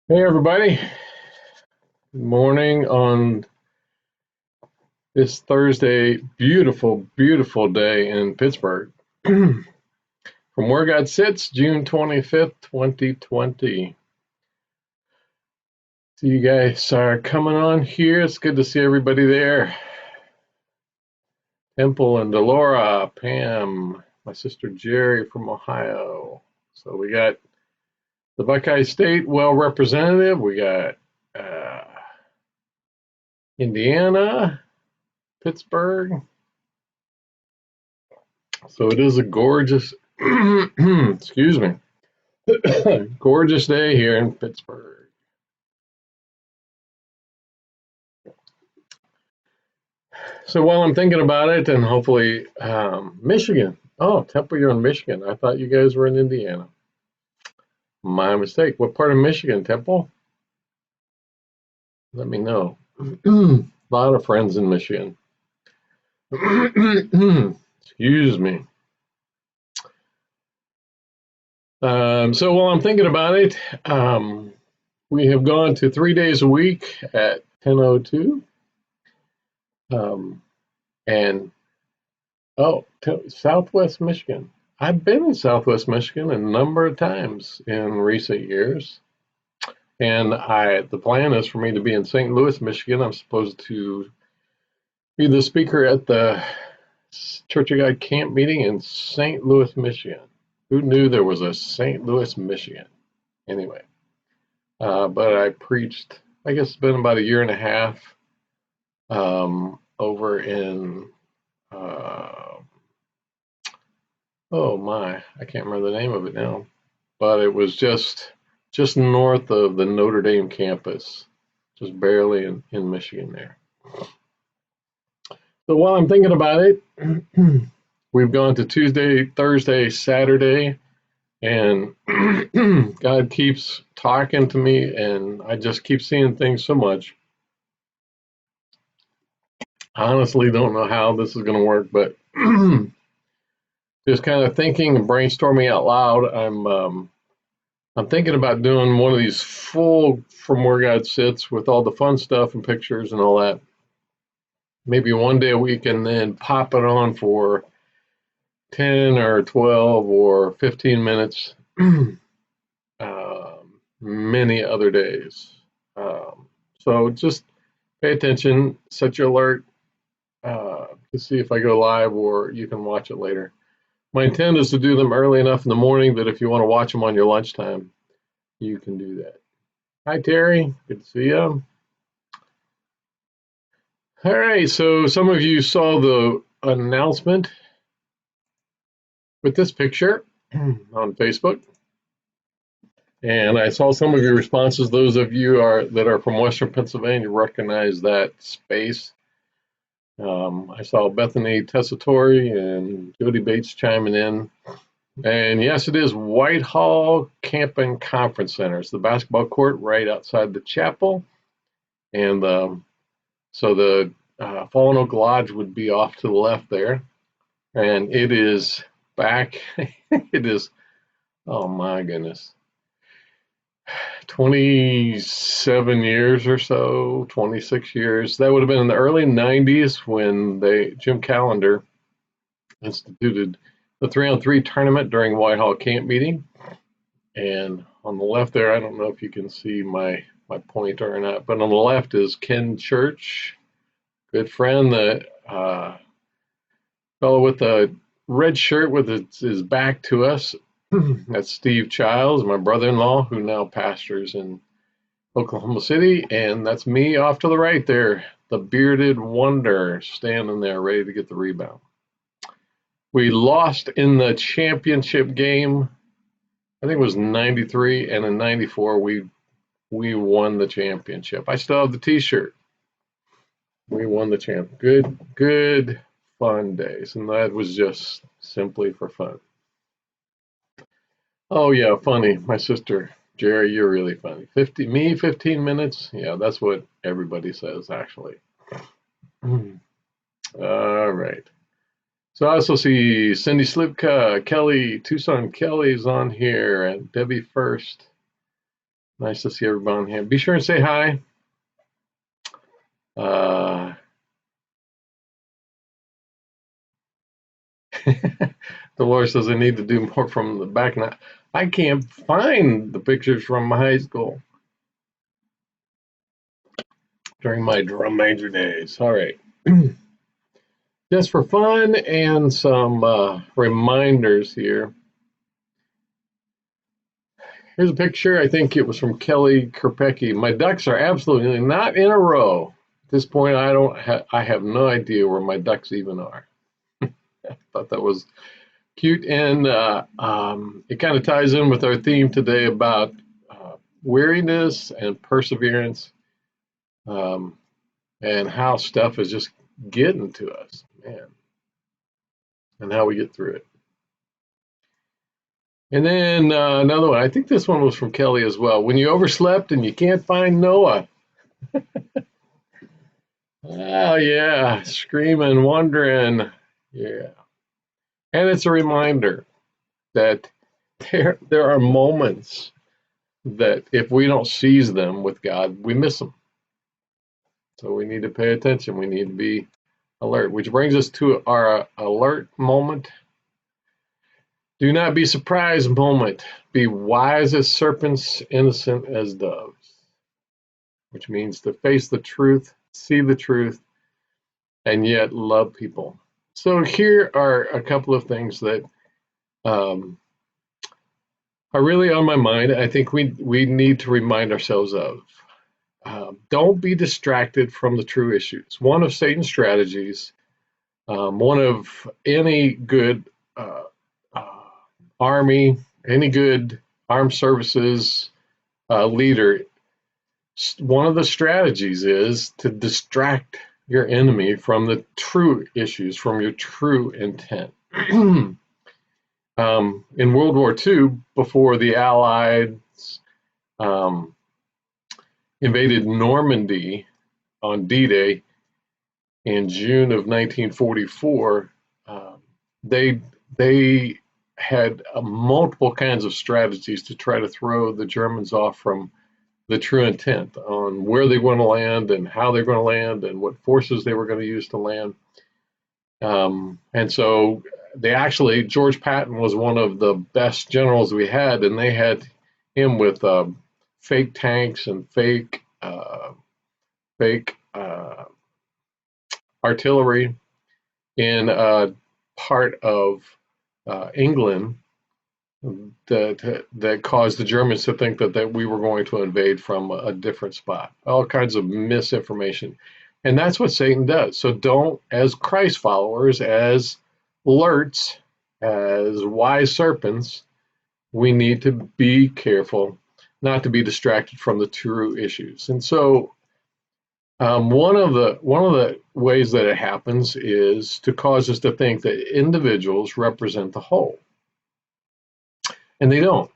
Hey everybody, good morning on this Thursday, beautiful, beautiful day in Pittsburgh. From where God sits, June 25th, 2020. So you guys are coming on here. It's good to see everybody there. Temple and Delora, Pam, my sister Jerry from Ohio. So we got the Buckeye State well representative. We got uh, Indiana, Pittsburgh. So it is a gorgeous, excuse me, gorgeous day here in Pittsburgh. So while I'm thinking about it, and hopefully, Michigan. Oh, Temple, you're in Michigan. I thought you guys were in Indiana. My mistake. What part of Michigan, Temple? Let me know. A lot of friends in Michigan. Excuse me. So while I'm thinking about it, we have gone to 3 days a week at 10:02. Um, and Southwest Michigan. I've been in Southwest Michigan a number of times in recent years, and the plan is for me to be in St. Louis, Michigan. I'm supposed to be the speaker at the Church of God camp meeting in St. Louis, Michigan. Who knew there was a St. Louis, Michigan? Anyway, but I preached. I guess it's been about a year and a half over in. Uh, Oh my, I can't remember the name of it now, but it was just north of the Notre Dame campus, just barely in Michigan there. So while I'm thinking about it, we've gone to Tuesday, Thursday, Saturday, and God keeps talking to me, and I just keep seeing things so much. I honestly don't know how this is going to work, but just kind of thinking and brainstorming out loud. I'm thinking about doing one of these full From Where God Sits with all the fun stuff and pictures and all that. Maybe one day a week and then pop it on for 10 or 12 or 15 minutes many other days. So just pay attention, set your alert to see if I go live or you can watch it later. My intent is to do them early enough in the morning that if you want to watch them on your lunchtime, you can do that. Hi, Terry. Good to see you. All right, so some of you saw the announcement with this picture on Facebook, and I saw some of your responses. Those of you that are from Western Pennsylvania recognize that space. I saw Bethany Tessitore and Jody Bates chiming in. And yes, it is Whitehall Camping Conference Center. It's the basketball court right outside the chapel. And so the Fallen Oak Lodge would be off to the left there. And it is back. It is, oh my goodness, 27 years or so, 26 years. That would have been in the early 90s when Jim Callender instituted the 3-on-3 tournament during Whitehall camp meeting. And on the left there, I don't know if you can see my pointer or not, but on the left is Ken Church, good friend, the fellow with the red shirt with his back to us. That's Steve Childs, my brother-in-law, who now pastors in Oklahoma City, and that's me off to the right there, the bearded wonder standing there ready to get the rebound. We lost in the championship game. I think it was 93, and in 94 we won the championship. I still have the t-shirt. We won the champ. Good fun days, and that was just simply for fun. Oh yeah, funny. My sister Jerry, you're really funny. 15 minutes. Yeah, that's what everybody says actually. All right. So I also see Cindy Slipka, Kelly, Tucson Kelly's on here, and Debbie First. Nice to see everybody on hand. Be sure and say hi. Dolores says I need to do more from the back. Now, I can't find the pictures from my high school during my drum major days. All right. Just for fun and some reminders here. Here's a picture. I think it was from Kelly Kerpecki. My ducks are absolutely not in a row. At this point, I have no idea where my ducks even are. I thought that was cute, and it kind of ties in with our theme today about weariness and perseverance, and how stuff is just getting to us, man, and how we get through it. And then another one, I think this one was from Kelly as well. When you overslept and you can't find Noah. Oh, yeah, screaming, wondering. Yeah. And it's a reminder that there are moments that if we don't seize them with God, we miss them. So we need to pay attention. We need to be alert, which brings us to our alert moment. Do not be surprised moment. Be wise as serpents, innocent as doves, which means to face the truth, see the truth, and yet love people. So here are a couple of things that are really on my mind. I think we need to remind ourselves of. Don't be distracted from the true issues. One of Satan's strategies, one of any good army, any good armed services leader, one of the strategies is to distract your enemy from the true issues, from your true intent. In World War II, before the Allies invaded Normandy on D-Day in June of 1944, they had multiple kinds of strategies to try to throw the Germans off from the true intent on where they were going to land and how they were going to land and what forces they were going to use to land. And so George Patton was one of the best generals we had, and they had him with fake tanks and fake artillery in a part of England that caused the Germans to think that we were going to invade from a different spot. All kinds of misinformation. And that's what Satan does. So don't, as Christ followers, as alerts, as wise serpents, we need to be careful not to be distracted from the true issues. And so one of the ways that it happens is to cause us to think that individuals represent the whole. And they don't.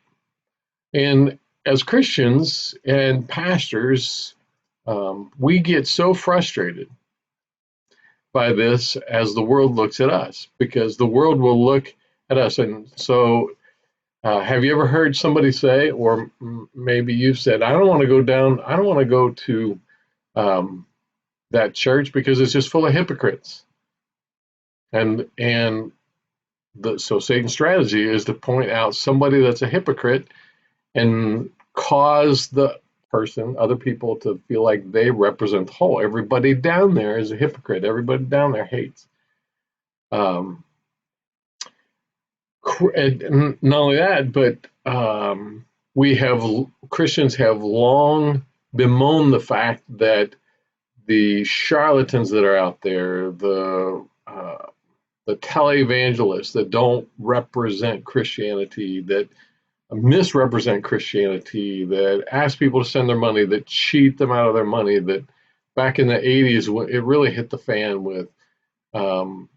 And as Christians and pastors, we get so frustrated by this as the world looks at us, because the world will look at us. And so have you ever heard somebody say, or maybe you've said, I don't want to go to that church because it's just full of hypocrites. So Satan's strategy is to point out somebody that's a hypocrite and cause the other people to feel like they represent the whole. Everybody down there is a hypocrite. Everybody down there hates. And not only that, but Christians have long bemoaned the fact that the charlatans that are out there, the televangelists that don't represent Christianity, that misrepresent Christianity, that ask people to send their money, that cheat them out of their money, that back in the 80s, it really hit the fan with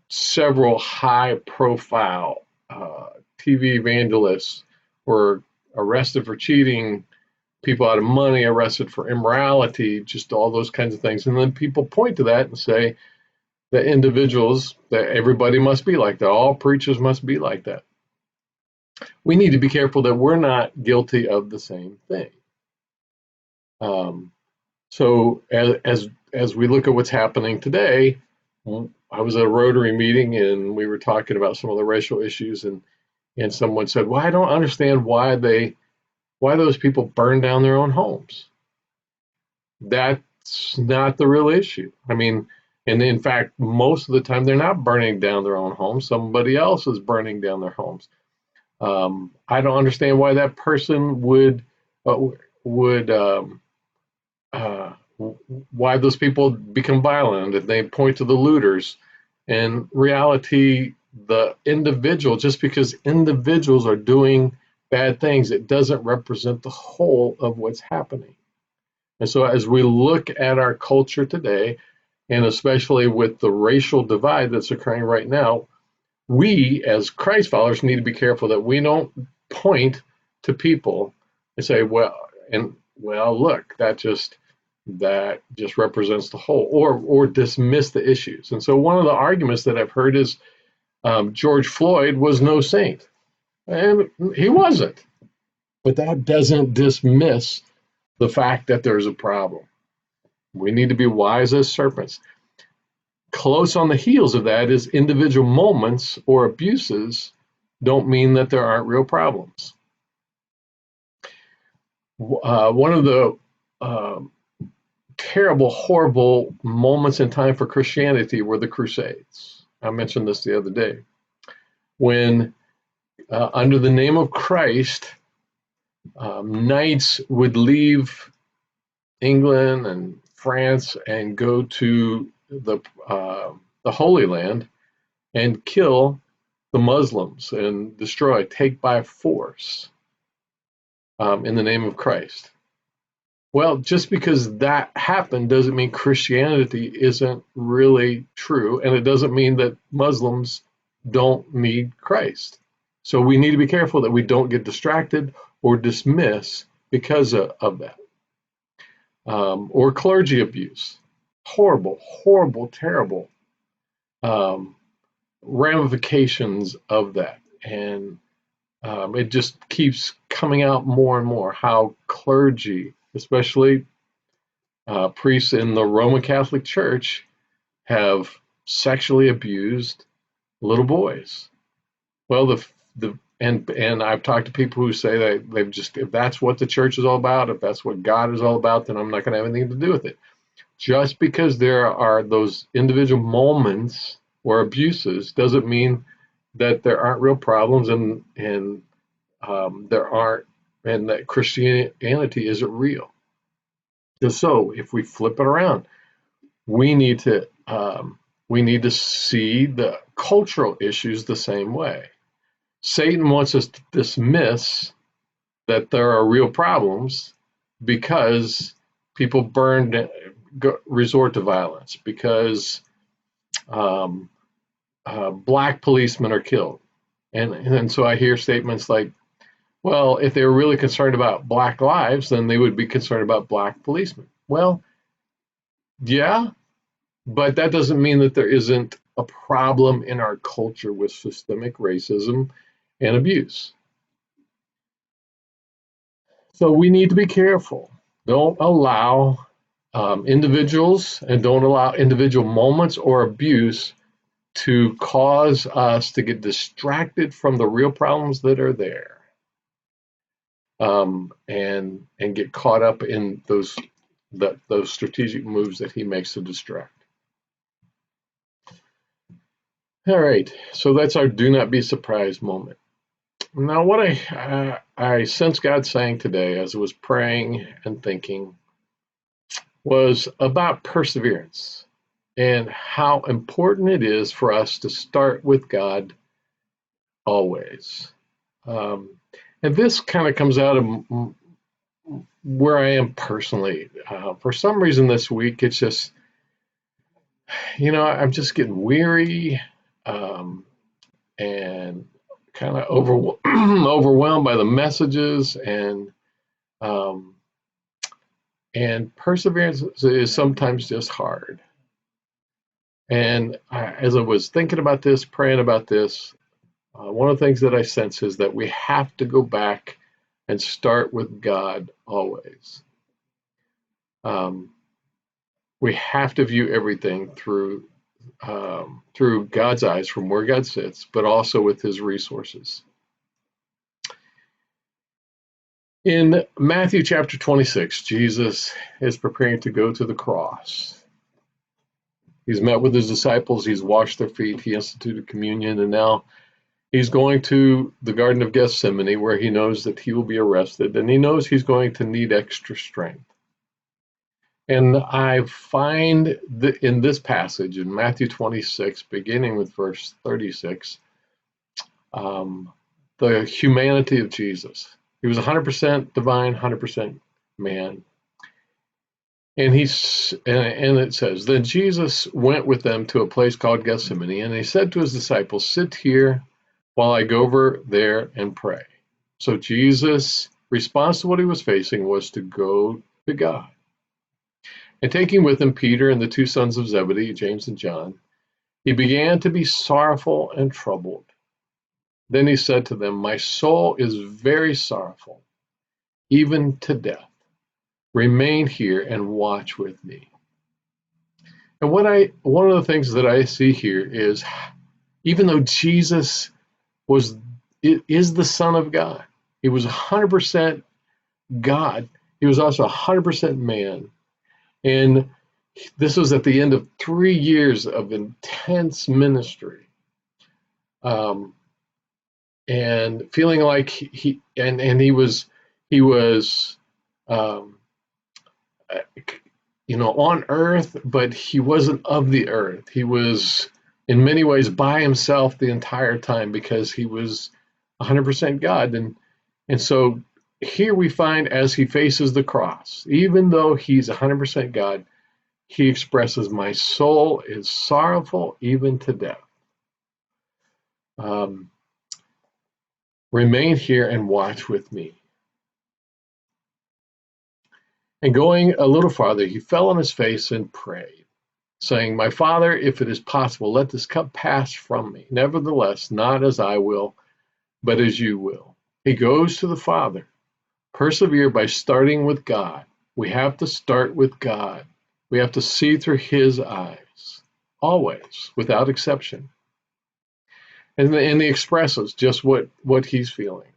several high-profile TV evangelists were arrested for cheating people out of money, arrested for immorality, just all those kinds of things. And then people point to that and say that that everybody must be like that. All preachers must be like that. We need to be careful that we're not guilty of the same thing. So as we look at what's happening today, I was at a Rotary meeting and we were talking about some of the racial issues, and someone said, "Well, I don't understand why those people burn down their own homes." That's not the real issue. I mean, and in fact, most of the time they're not burning down their own homes. Somebody else is burning down their homes. I don't understand why that person uh, would why those people become violent and they point to the looters. In reality, the individual, just because individuals are doing bad things, it doesn't represent the whole of what's happening. And so, as we look at our culture today, and especially with the racial divide that's occurring right now, we as Christ followers need to be careful that we don't point to people and say, well, look, that just represents the whole, or dismiss the issues. And so, one of the arguments that I've heard is George Floyd was no saint, and he wasn't. But that doesn't dismiss the fact that there's a problem. We need to be wise as serpents. Close on the heels of that is individual moments or abuses don't mean that there aren't real problems. One of the terrible, horrible moments in time for Christianity were the Crusades. I mentioned this the other day. When, under the name of Christ, knights would leave England and France and go to the Holy Land and kill the Muslims and destroy, take by force in the name of Christ. Well, just because that happened doesn't mean Christianity isn't really true, and it doesn't mean that Muslims don't need Christ. So we need to be careful that we don't get distracted or dismiss because of that. Or clergy abuse. Horrible, horrible, terrible ramifications of that. And it just keeps coming out more and more how clergy, especially priests in the Roman Catholic Church, have sexually abused little boys. Well, and I've talked to people who say that they've just, if that's what the church is all about, if that's what God is all about, then I'm not going to have anything to do with it. Just because there are those individual moments or abuses doesn't mean that there aren't real problems and there aren't, and that Christianity isn't real. So if we flip it around, we need to see the cultural issues the same way. Satan wants us to dismiss that there are real problems because people resort to violence, because black policemen are killed. And so I hear statements like, well, if they were really concerned about black lives, then they would be concerned about black policemen. Well, yeah, but that doesn't mean that there isn't a problem in our culture with systemic racism and abuse. So we need to be careful. Don't allow individuals and don't allow individual moments or abuse to cause us to get distracted from the real problems that are there, and get caught up in those strategic moves that he makes to distract. All right, so that's our do not be surprised moment. Now, what I sense God saying today as I was praying and thinking was about perseverance and how important it is for us to start with God always. And this kind of comes out of where I am personally. For some reason this week, it's just, I'm just getting weary and kind of overwhelmed by the messages, and perseverance is sometimes just hard. And as I was thinking about this, praying about this, one of the things that I sense is that we have to go back and start with God always. Um, we have to view everything through God's eyes, from where God sits, but also with His resources. In Matthew chapter 26, Jesus is preparing to go to the cross. He's met with his disciples, he's washed their feet, he instituted communion, and now he's going to the Garden of Gethsemane, where he knows that he will be arrested, and he knows he's going to need extra strength. And I find that in this passage, in Matthew 26, beginning with verse 36, the humanity of Jesus. He was 100% divine, 100% man. And it says, then Jesus went with them to a place called Gethsemane, and he said to his disciples, sit here while I go over there and pray. So Jesus' response to what he was facing was to go to God. And taking with him Peter and the two sons of Zebedee, James and John, he began to be sorrowful and troubled. Then he said to them, my soul is very sorrowful, even to death. Remain here and watch with me. And one of the things that I see here is, even though Jesus is the Son of God, he was 100% God, he was also 100% man. And this was at the end of 3 years of intense ministry. And feeling like he was on earth, but he wasn't of the earth. He was in many ways by himself the entire time, because he was 100% God. And so here we find, as he faces the cross, even though he's 100% God, he expresses, my soul is sorrowful even to death. Remain here and watch with me. And going a little farther, he fell on his face and prayed, saying, my Father, if it is possible, let this cup pass from me. Nevertheless, not as I will, but as you will. He goes to the Father. Persevere by starting with God. We have to start with God. We have to see through his eyes, always, without exception. And he expresses just what he's feeling.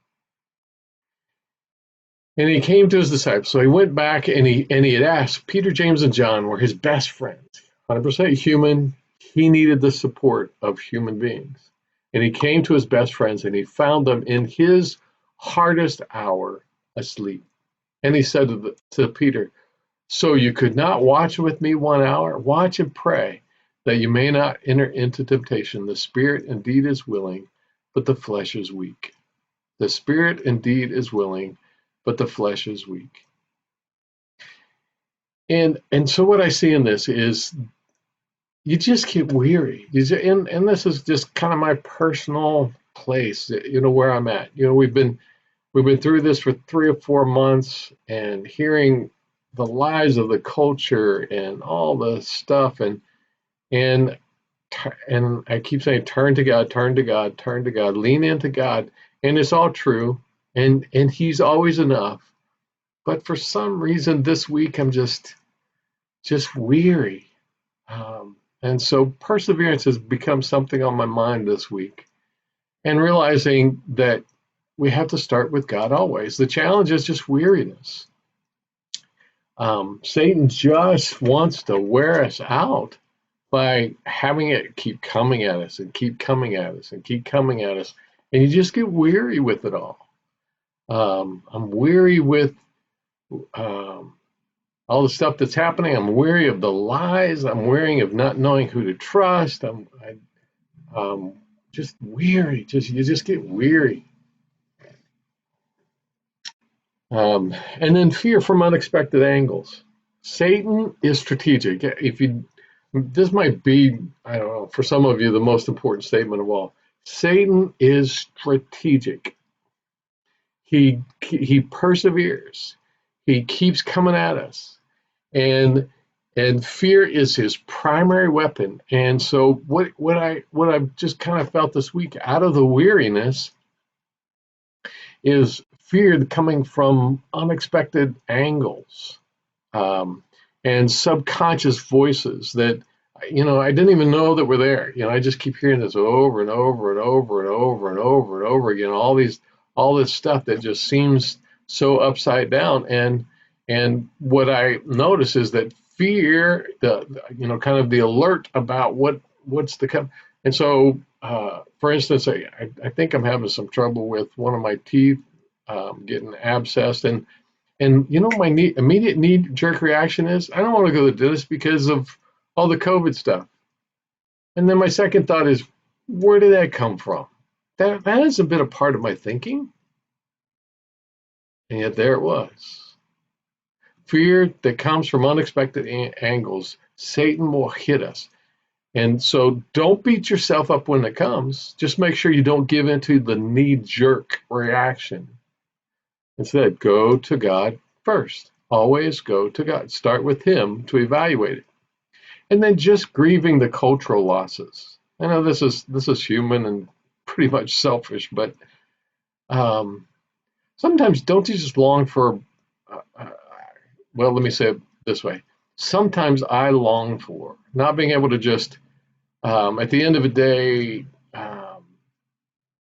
And he came to his disciples. So he went back and he had asked, Peter, James, and John were his best friends. 100% human. He needed the support of human beings. And he came to his best friends and he found them in his hardest hour asleep. And he said to Peter, so you could not watch with me 1 hour? Watch and pray that you may not enter into temptation. The spirit indeed is willing, but the flesh is weak. The spirit indeed is willing, but the flesh is weak. And so what I see in this is, you just get weary. And this is just kind of my personal place, where I'm at. We've been through this for 3 or 4 months, and hearing the lies of the culture and all the stuff, and I keep saying, turn to God, turn to God, turn to God, lean into God, and it's all true, and he's always enough. But for some reason this week I'm just weary. And so perseverance has become something on my mind this week, and realizing that we have to start with God always. The challenge is just weariness. Satan just wants to wear us out by having it keep coming at us and keep coming at us and keep coming at us. And you just get weary with it all. I'm weary with all the stuff that's happening. I'm weary of the lies. I'm weary of not knowing who to trust. I'm just weary. You just get weary. And then fear from unexpected angles. Satan is strategic. This might be, I don't know, for some of you, the most important statement of all. Satan is strategic. He perseveres. He keeps coming at us, and fear is his primary weapon. And so what I've just kind of felt this week, out of the weariness, is fear coming from unexpected angles. and subconscious voices that, I didn't even know that were there. I just keep hearing this over and over and over and over and over and over again. All this stuff that just seems so upside down. And what I notice is that fear, kind of the alert about what's to come. And so, for instance, I think I'm having some trouble with one of my teeth getting abscessed, and my immediate knee-jerk reaction is I don't want to go to the dentist because of all the COVID stuff. And then my second thought is, where did that come from? That hasn't been a part of my thinking, and yet there it was. Fear that comes from unexpected angles. Satan will hit us. And so don't beat yourself up when it comes. Just make sure you don't give into the knee-jerk reaction. Instead, go to God first. Always go to God. Start with Him to evaluate it. And then just grieving the cultural losses. I know this is human and pretty much selfish, but sometimes don't you just long for, well, let me say it this way. Sometimes I long for not being able to just, at the end of the day,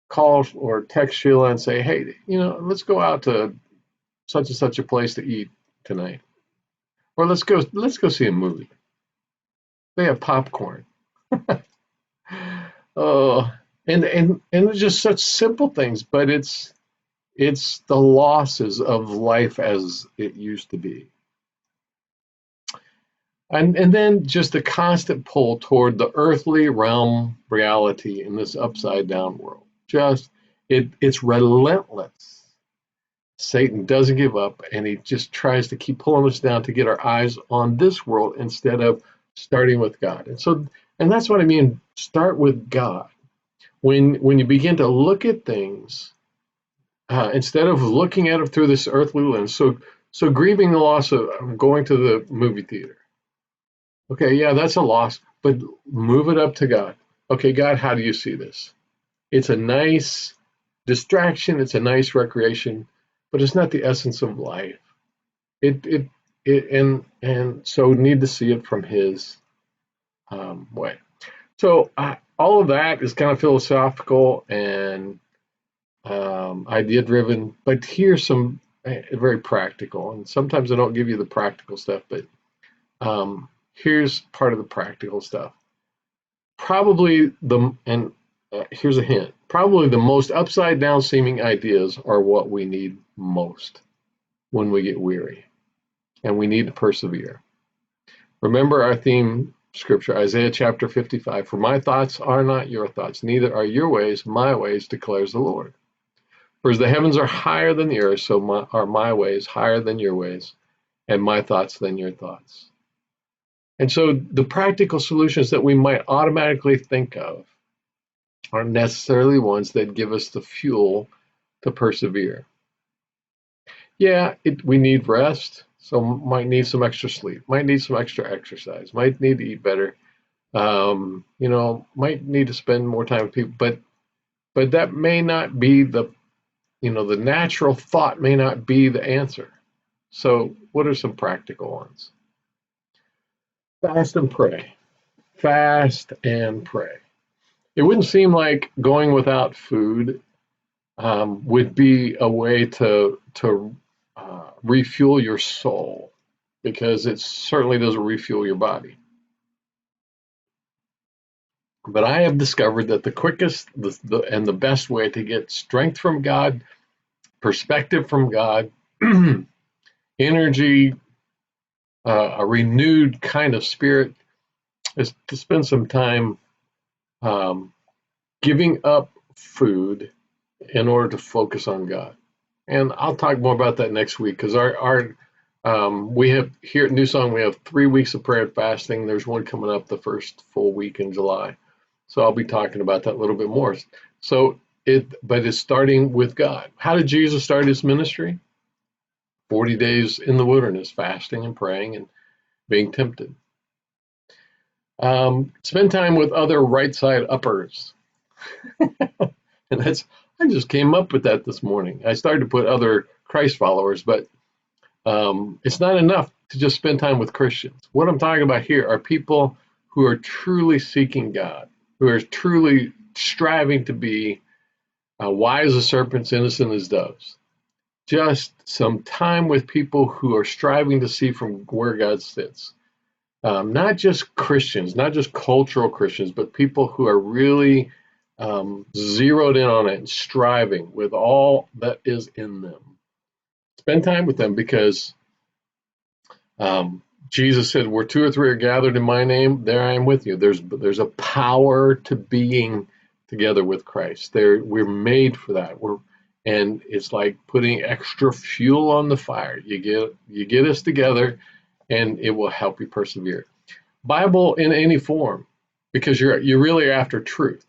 call or text Sheila and say, hey, let's go out to such and such a place to eat tonight. Or let's go see a movie. They have popcorn. Oh, and it's just such simple things, but it's the losses of life as it used to be. And then just a constant pull toward the earthly realm reality in this upside down world. Just it's relentless. Satan doesn't give up, and he just tries to keep pulling us down to get our eyes on this world instead of starting with God. And that's what I mean. Start with God. When you begin to look at things, instead of looking at it through this earthly lens, so grieving the loss of going to the movie theater. Okay, yeah, that's a loss, but move it up to God. Okay, God, how do you see this? It's a nice distraction. It's a nice recreation, but it's not the essence of life. And so need to see it from His way. So all of that is kind of philosophical and idea driven, but here's some very practical. And sometimes I don't give you the practical stuff, but here's part of the practical stuff. Probably here's a hint. Probably the most upside down seeming ideas are what we need most when we get weary, and we need to persevere. Remember our theme scripture, Isaiah chapter 55, for my thoughts are not your thoughts, neither are your ways my ways, declares the Lord. For as the heavens are higher than the earth, so are my ways higher than your ways, and my thoughts than your thoughts. And so the practical solutions that we might automatically think of aren't necessarily ones that give us the fuel to persevere. Yeah, we need rest, so might need some extra sleep, might need some extra exercise, might need to eat better, might need to spend more time with people, but that may not be the natural thought may not be the answer. So what are some practical ones? Fast and pray. Fast and pray. It wouldn't seem like going without food would be a way to refuel your soul, because it certainly doesn't refuel your body. But I have discovered that the quickest and the best way to get strength from God, perspective from God, energy, a renewed kind of spirit, is to spend some time giving up food in order to focus on God. And I'll talk more about that next week, because we have here at New Song, we have 3 weeks of prayer and fasting. There's one coming up the first full week in July. So I'll be talking about that a little bit more. But it's starting with God. How did Jesus start his ministry? 40 days in the wilderness, fasting and praying and being tempted. Spend time with other right side uppers. And I just came up with that this morning. I started to put other Christ followers, but it's not enough to just spend time with Christians. What I'm talking about here are people who are truly seeking God, who are truly striving to be wise as serpents, innocent as doves. Just some time with people who are striving to see from where God sits. Not just Christians, not just cultural Christians, but people who are really zeroed in on it and striving with all that is in them. Spend time with them because Jesus said, where two or three are gathered in my name, there I am with you. There's a power to being together with Christ. We're made for that. And it's like putting extra fuel on the fire. You get us together, and it will help you persevere. Bible in any form, because you're really after truth.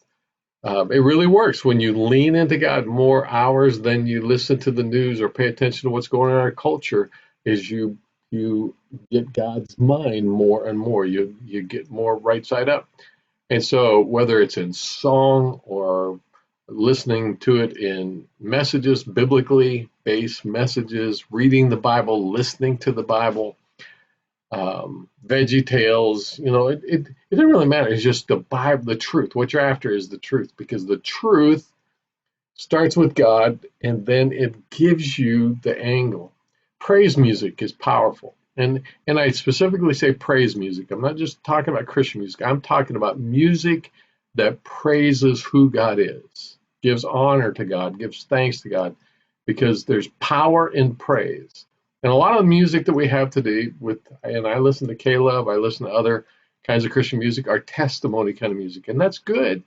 It really works when you lean into God more hours than you listen to the news or pay attention to what's going on in our culture. Is you get God's mind more and more. You get more right side up. And so whether it's in song or listening to it in messages, biblically based messages, reading the Bible, listening to the Bible, Veggie Tales, it doesn't really matter. It's just the Bible, the truth. What you're after is the truth, because the truth starts with God and then it gives you the angle. Praise music is powerful. And I specifically say praise music. I'm not just talking about Christian music. I'm talking about music that praises who God is, gives honor to God, gives thanks to God, because there's power in praise. And a lot of the music that we have today, and I listen to K-Love, I listen to other kinds of Christian music, are testimony kind of music, and that's good.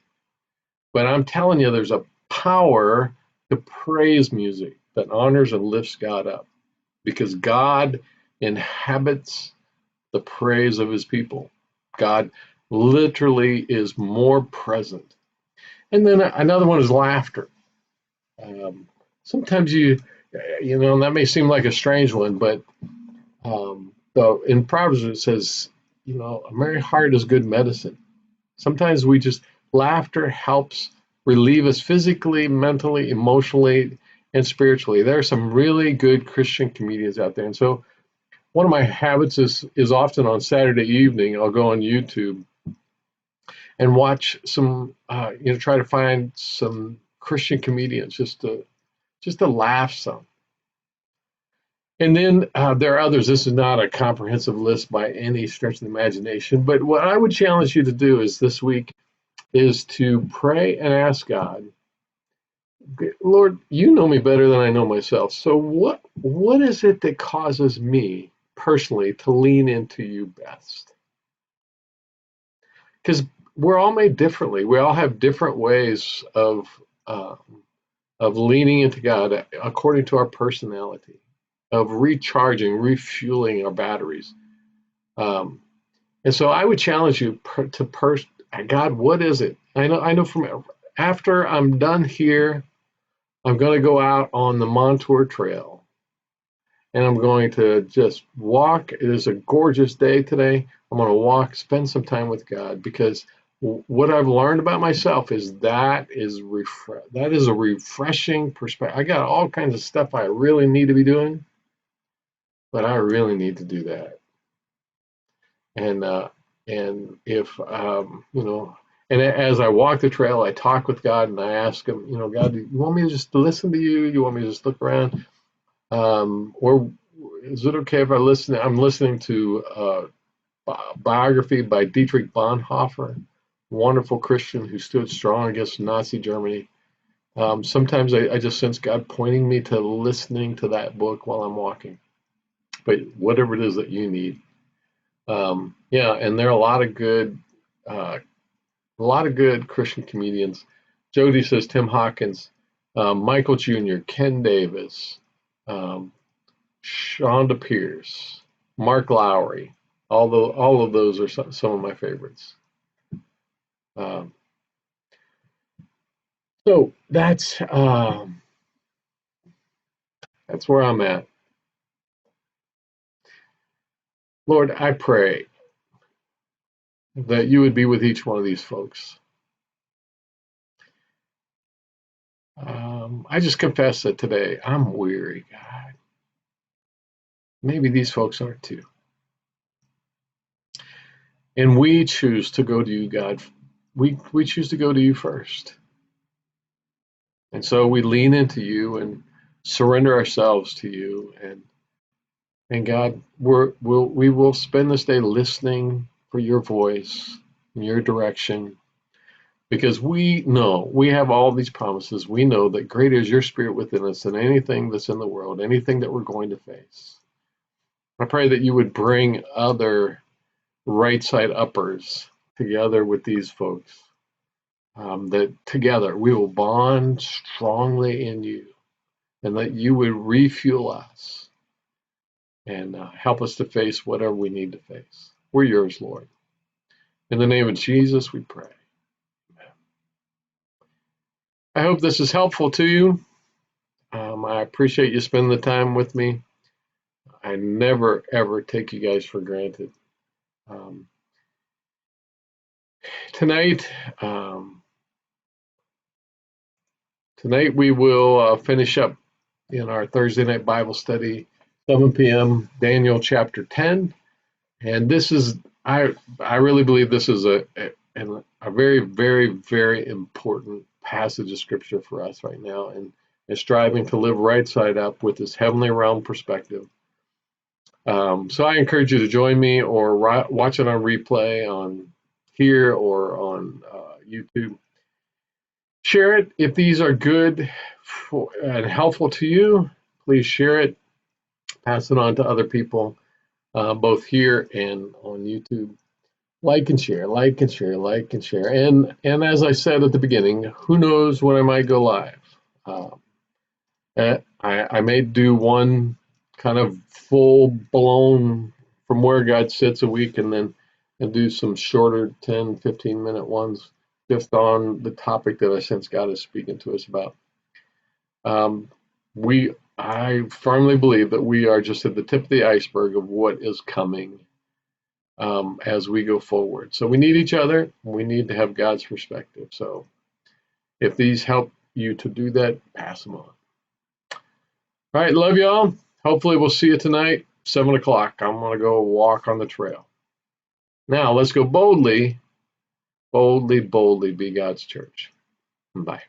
But I'm telling you, there's a power to praise music that honors and lifts God up, because God inhabits the praise of his people. God literally is more present. And then another one is laughter. Sometimes and that may seem like a strange one, but though in Proverbs it says, a merry heart is good medicine. Sometimes laughter helps relieve us physically, mentally, emotionally, and spiritually. There are some really good Christian comedians out there. And so one of my habits is often on Saturday evening, I'll go on YouTube and watch some, try to find some Christian comedians just to laugh some. And then there are others. This is not a comprehensive list by any stretch of the imagination, but what I would challenge you to do is this week is to pray and ask God, Lord, you know me better than I know myself. So what is it that causes me personally to lean into you best? Because we're all made differently. We all have different ways of leaning into God according to our personality, of recharging, refueling our batteries. And so I would challenge you God, what is it? I know from after I'm done here, I'm going to go out on the Montour Trail and I'm going to just walk. It is a gorgeous day today. I'm going to walk, spend some time with God, because what I've learned about myself is that is a refreshing perspective. I got all kinds of stuff I really need to be doing, but I really need to do that. And if and as I walk the trail, I talk with God and I ask him, God, you want me to just listen to you? You want me to just look around? Or is it okay if I'm listening to a biography by Dietrich Bonhoeffer, wonderful Christian who stood strong against Nazi Germany. Sometimes I just sense God pointing me to listening to that book while I'm walking. But whatever it is that you need. And there are a lot of good Christian comedians. Jody says Tim Hawkins, Michael Jr., Ken Davis, Shonda Pierce, Mark Lowry. All of those are some of my favorites. So that's where I'm at. Lord, I pray that you would be with each one of these folks. I just confess that today I'm weary, God. Maybe these folks are too. And we choose to go to you, God. We choose to go to you first. And so we lean into you and surrender ourselves to you. And God, we will spend this day listening for your voice and your direction, because we know we have all these promises. We know that greater is your spirit within us than anything that's in the world, anything that we're going to face. I pray that you would bring other right side uppers together with these folks, that together we will bond strongly in you, and that you would refuel us and help us to face whatever we need to face. We're yours, Lord. In the name of Jesus, we pray. Amen. I hope this is helpful to you. I appreciate you spending the time with me. I never, ever take you guys for granted. Um, tonight, um, tonight we will finish up in our Thursday night Bible study, 7 p.m., Daniel chapter 10. And this is, I really believe this is a very, very, very important passage of scripture for us right now, and striving to live right side up with this heavenly realm perspective. So I encourage you to join me or watch it on replay on here or on YouTube. Share it if these are good and helpful to you. Please share it, pass it on to other people, both here and on YouTube. Like and share, like and share, like and share. And as I said at the beginning, who knows when I might go live. I may do one kind of full blown from where God sits a week, and do some shorter 10, 15-minute ones just on the topic that I sense God is speaking to us about. I firmly believe that we are just at the tip of the iceberg of what is coming as we go forward. So we need each other. We need to have God's perspective. So if these help you to do that, pass them on. All right, love y'all. Hopefully we'll see you tonight, 7 o'clock. I'm going to go walk on the trail. Now let's go boldly, boldly, boldly be God's church. Bye.